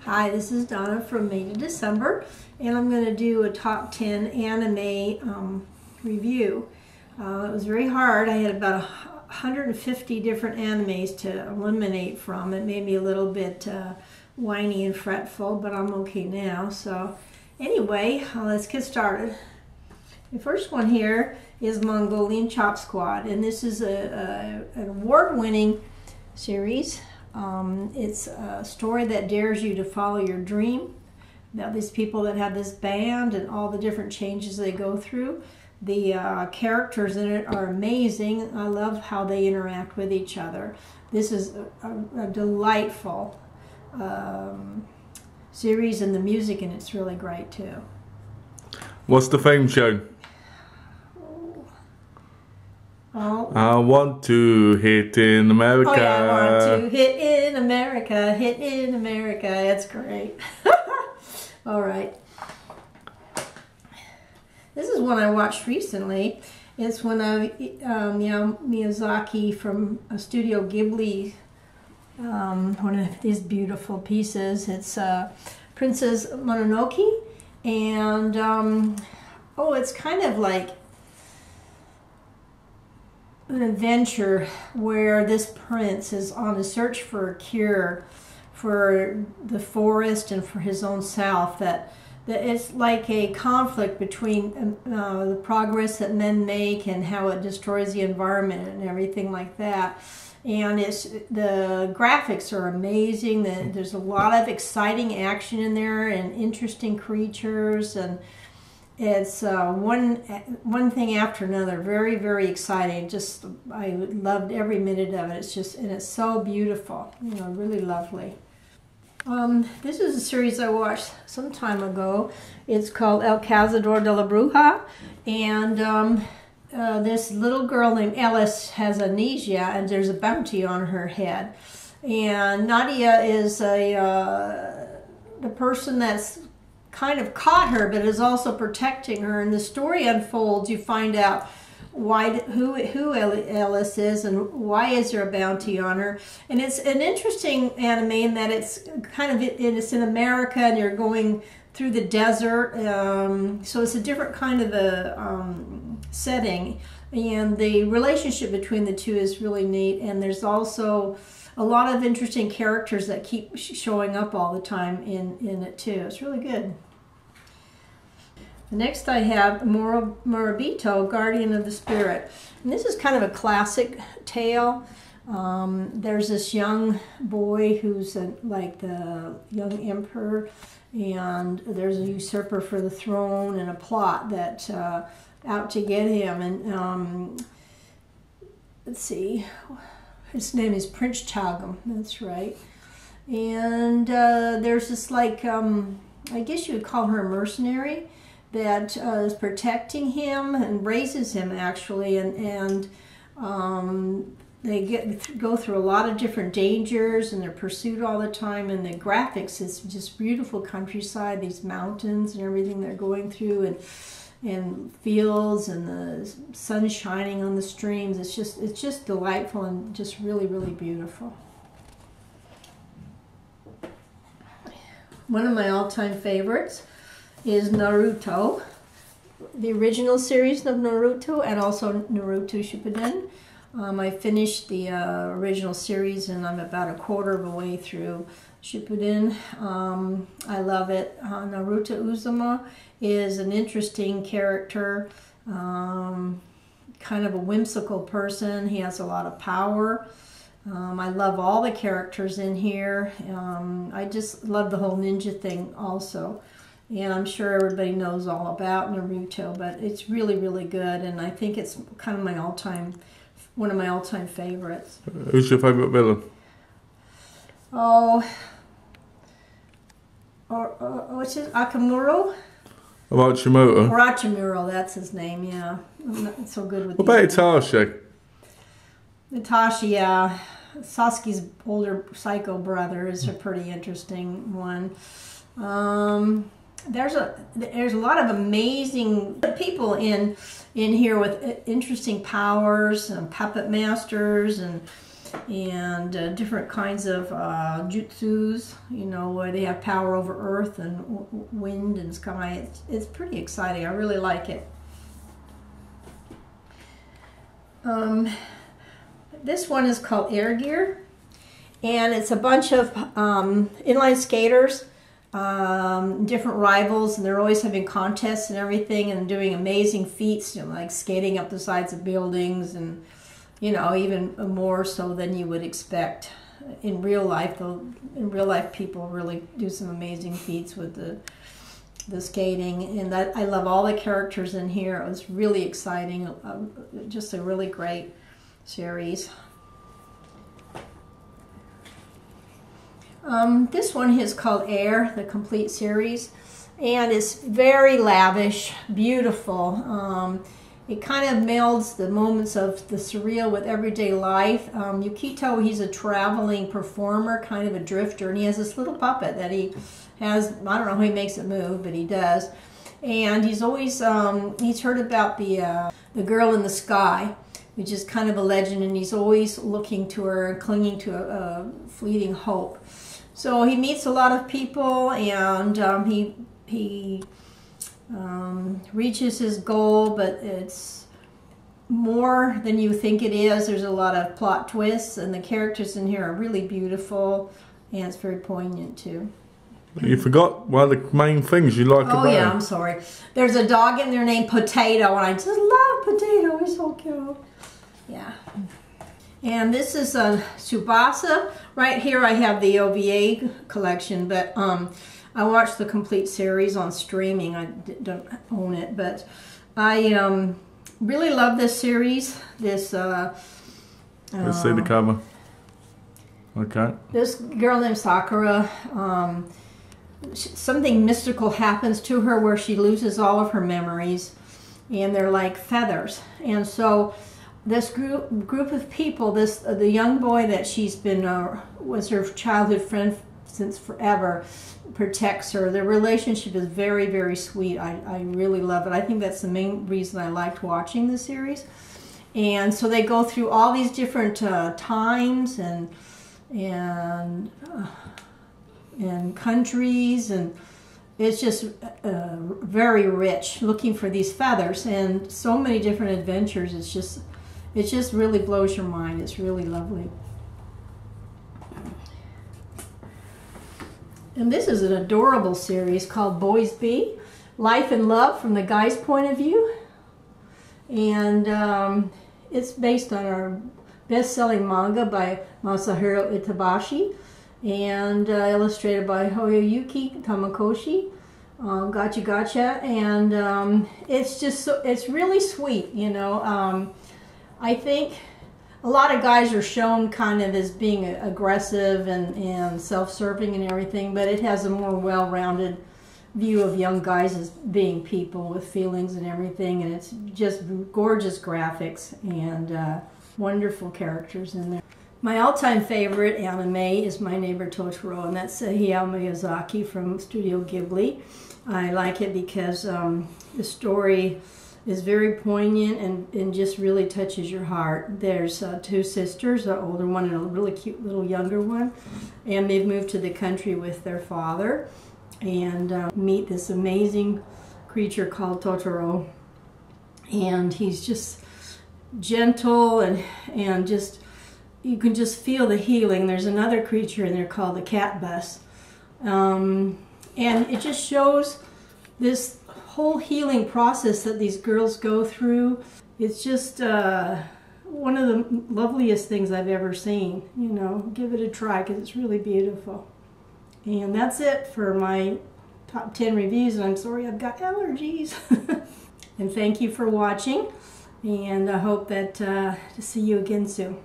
Hi, this is Donna from May to December, and I'm going to do a top 10 anime review. It was very hard. I had about 150 different animes to eliminate from. It made me a little bit whiny and fretful, but I'm okay now. So anyway, let's get started. The first one here is Mongolian Chop Squad, and this is an award-winning series. It's a story that dares you to follow your dream. Now, these people that have this band and all the different changes they go through. The characters in it are amazing. I love how they interact with each other. This is a delightful series, and the music in it's really great too. What's the theme tune? Oh. I want to hit in America. Oh yeah, I want to hit in America, hit in America. That's great. All right. This is one I watched recently. It's when Miyazaki from Studio Ghibli, one of these beautiful pieces. It's Princess Mononoke, and oh, it's kind of like an adventure where this prince is on a search for a cure for the forest and for his own self. That it's like a conflict between the progress that men make and how it destroys the environment and everything like that. And the graphics are amazing. There's a lot of exciting action in there and interesting creatures, and it's one thing after another. Very, very exciting. Just I loved every minute of it. It's so beautiful. You know, really lovely. This is a series I watched some time ago. It's called El Cazador de la Bruja, and this little girl named Alice has amnesia, and there's a bounty on her head. And Nadia is the person that's kind of caught her, but is also protecting her. And the story unfolds. You find out who Alice is and why is there a bounty on her. And it's an interesting anime in that it's kind of it's in America, and you're going through the desert. So it's a different kind of a setting, and the relationship between the two is really neat. And there's also a lot of interesting characters that keep showing up all the time in it too. It's really good. Next I have Moribito, Guardian of the Spirit. And this is kind of a classic tale. There's this young boy who's like the young emperor, and there's a usurper for the throne and a plot that's out to get him. And let's see, his name is Prince Chagam, that's right. And there's this, like, I guess you would call her a mercenary that is protecting him and raises him, actually, and they go through a lot of different dangers, and they're pursued all the time. And the graphics is just beautiful countryside, these mountains and everything they're going through, and fields, and the sun shining on the streams. It's just delightful and just really, really beautiful. One of my all-time favorites is Naruto, the original series of Naruto, and also Naruto Shippuden. I finished the original series, and I'm about a quarter of a way through Shippuden. I love it. Naruto Uzumaki is an interesting character, kind of a whimsical person. He has a lot of power. I love all the characters in here. I just love the whole ninja thing also. And I'm sure everybody knows all about Naruto, but it's really, really good, and I think it's kind of one of my all-time favorites. Who's your favorite villain? Oh, what's his, Akamuro? Orochimaru. Orochimaru, that's his name, yeah. I'm not so good with what about Itachi? Itachi, yeah. Sasuke's older psycho brother is a pretty interesting one. There's a lot of amazing people in here with interesting powers, and puppet masters, and and different kinds of jutsus, you know, where they have power over earth and wind and sky. It's pretty exciting. I really like it. This one is called Air Gear, and it's a bunch of inline skaters, different rivals, and they're always having contests and everything, and doing amazing feats, you know, like skating up the sides of buildings, and you know, even more so than you would expect in real life. Though in real life, people really do some amazing feats with the skating, and I love all the characters in here. It was really exciting, just a really great series. This one is called Air, the complete series, and it's very lavish, beautiful. It kind of melds the moments of the surreal with everyday life. Yukito, he's a traveling performer, kind of a drifter, and he has this little puppet that he has. I don't know how he makes it move, but he does. And he's always, he's heard about the girl in the sky, which is kind of a legend, and he's always looking to her, clinging to a fleeting hope. So he meets a lot of people, and he reaches his goal, but it's more than you think it is. There's a lot of plot twists, and the characters in here are really beautiful, and it's very poignant too. You forgot one of the main things you like about it. Oh yeah, I'm sorry. There's a dog in there named Potato, and I just love Potato. He's so cute. Yeah. And this is Tsubasa. Right here I have the OVA collection, but I watched the complete series on streaming. I don't own it, but I really love this series. This let's see the cover. Okay. This girl named Sakura, something mystical happens to her where she loses all of her memories, and they're like feathers. And so this group of people, the young boy that she's been was her childhood friend since forever, protects her. Their relationship is very, very sweet. I really love it. I think that's the main reason I liked watching the series. And so they go through all these different times and countries, and it's just very rich, looking for these feathers and so many different adventures. It just really blows your mind. It's really lovely. And this is an adorable series called Boys Be, Life and Love from the guy's point of view. And it's based on our best-selling manga by Masahiro Itabashi, and illustrated by Hoyoyuki Tamakoshi. Gotcha Gotcha, and it's just it's really sweet, you know. I think a lot of guys are shown kind of as being aggressive and self-serving and everything, but it has a more well-rounded view of young guys as being people with feelings and everything, and it's just gorgeous graphics and wonderful characters in there. My all-time favorite anime is My Neighbor Totoro, and that's Hayao Miyazaki from Studio Ghibli. I like it because the story is very poignant and just really touches your heart. There's two sisters, an older one and a really cute little younger one, and they've moved to the country with their father and meet this amazing creature called Totoro, and he's just gentle and just, you can just feel the healing. There's another creature in there called the cat bus, and it just shows this whole healing process that these girls go through. It's just one of the loveliest things I've ever seen. You know, give it a try because it's really beautiful. And that's it for my top 10 reviews, and I'm sorry I've got allergies. And thank you for watching, and I hope that to see you again soon.